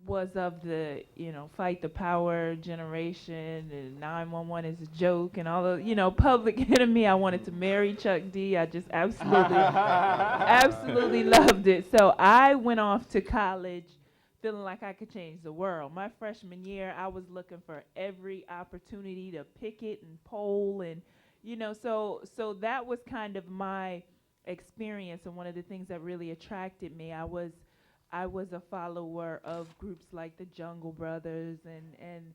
was of the, fight the power generation and 911 is a joke and all the, public enemy. I wanted to marry Chuck D. I just absolutely, absolutely loved it. So I went off to college feeling like I could change the world. My freshman year, I was looking for every opportunity to picket and poll and, so that was kind of my experience and one of the things that really attracted me. I was a follower of groups like the Jungle Brothers and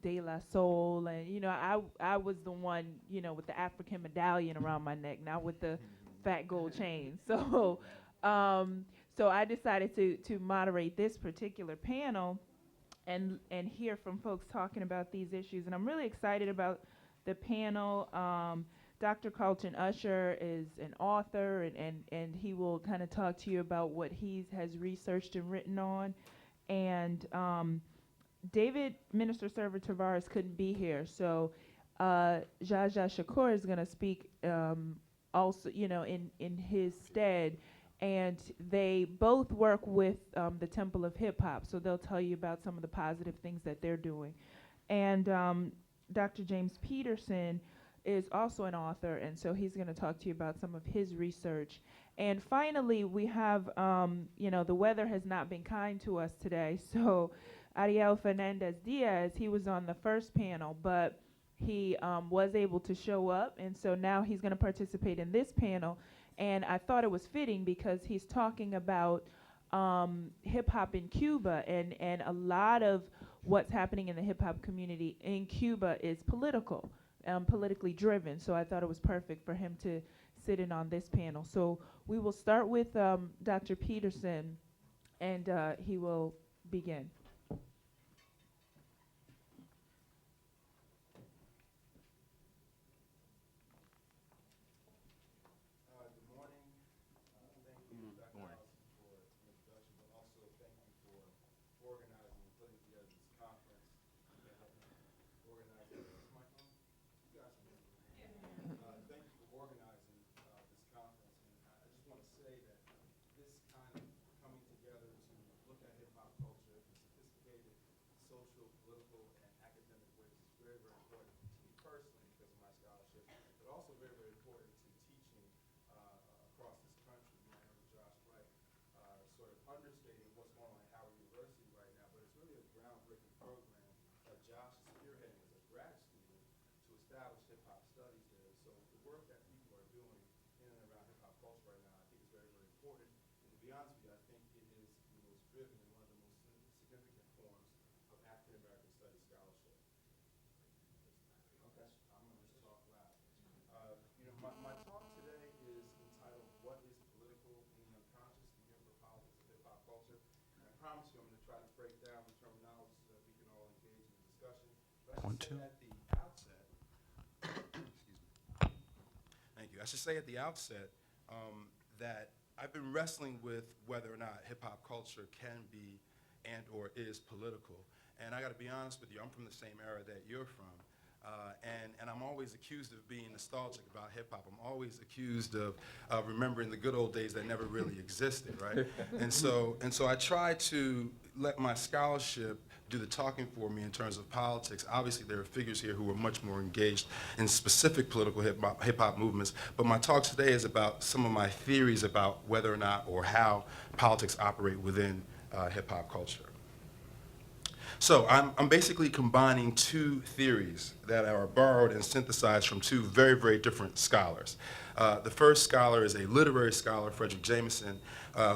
De La Soul, and I was the one with the African medallion around my neck, not with the fat gold chain. Um, so I decided to moderate this particular panel and hear from folks talking about these issues, and I'm really excited about the panel. Dr. Carlton Usher is an author, and he will kind of talk to you about what he has researched and written on. And David Minister Server Tavares couldn't be here, so Jaja Shakur is going to speak also, in his stead. And they both work with the Temple of Hip Hop, so they'll tell you about some of the positive things that they're doing. And Dr. James Peterson is also an author, and so he's going to talk to you about some of his research. And finally, we have, the weather has not been kind to us today, so Ariel Fernandez Diaz, he was on the first panel, but he was able to show up, and so now he's going to participate in this panel. And I thought it was fitting because he's talking about hip hop in Cuba, and a lot of what's happening in the hip hop community in Cuba is political. Politically driven, so I thought it was perfect for him to sit in on this panel. So we will start with Dr. Peterson, and he will begin. Good morning. Thank you, Dr. Allison, for the introduction, but also thank you for organizing and putting together this conference. You can help me organize it. Is my phone? You guys can hear me. Thank you for organizing this conference. And I just want to say that this kind of coming together to look at hip hop culture in sophisticated social, political, and academic ways is very, very important to me personally because of my scholarship, but also very, very important to teaching across this country. I know Josh Wright sort of understating what's going on at Howard University right now, but it's really a groundbreaking program that Josh is spearheading as a grad student to establish hip-hop studies there. So the work that people are doing in and around hip-hop culture right now, I think is very, very important. And to be honest with you, I think it is the most driven and one of the most significant forms of African-American studies scholarship. Okay, I'm going to just talk loud. My talk today is entitled, What is Political in the Unconscious? The Universal Politics of Hip-Hop Culture. And I promise you I'm going to try to break down the terminology so that we can all engage in the discussion. But I should say at the outset, excuse me. Thank you. I should say at the outset that I've been wrestling with whether or not hip-hop culture can be and or is political. And I got to be honest with you, I'm from the same era that you're from. And I'm always accused of being nostalgic about hip-hop. I'm always accused of remembering the good old days that never really existed, right? and so I try to let my scholarship do the talking for me in terms of politics. Obviously, there are figures here who are much more engaged in specific political hip-hop movements, but my talk today is about some of my theories about whether or not or how politics operate within hip-hop culture. So I'm basically combining two theories that are borrowed and synthesized from two very, very different scholars. The first scholar is a literary scholar, Frederick Jameson,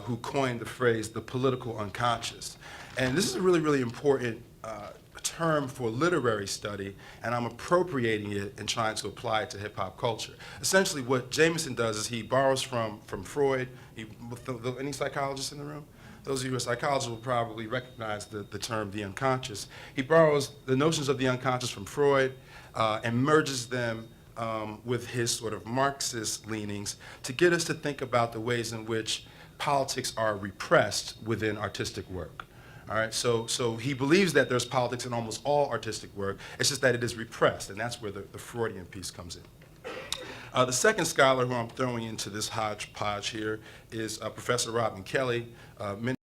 who coined the phrase, the political unconscious. And this is a really, really important term for literary study, and I'm appropriating it and trying to apply it to hip-hop culture. Essentially, what Jameson does is he borrows from Freud. Any psychologists in the room? Those of you who are psychologists will probably recognize the term the unconscious. He borrows the notions of the unconscious from Freud and merges them with his sort of Marxist leanings to get us to think about the ways in which politics are repressed within artistic work. All right, so he believes that there's politics in almost all artistic work. It's just that it is repressed, and that's where the Freudian piece comes in. The second scholar who I'm throwing into this hodgepodge here is Professor Robin Kelly.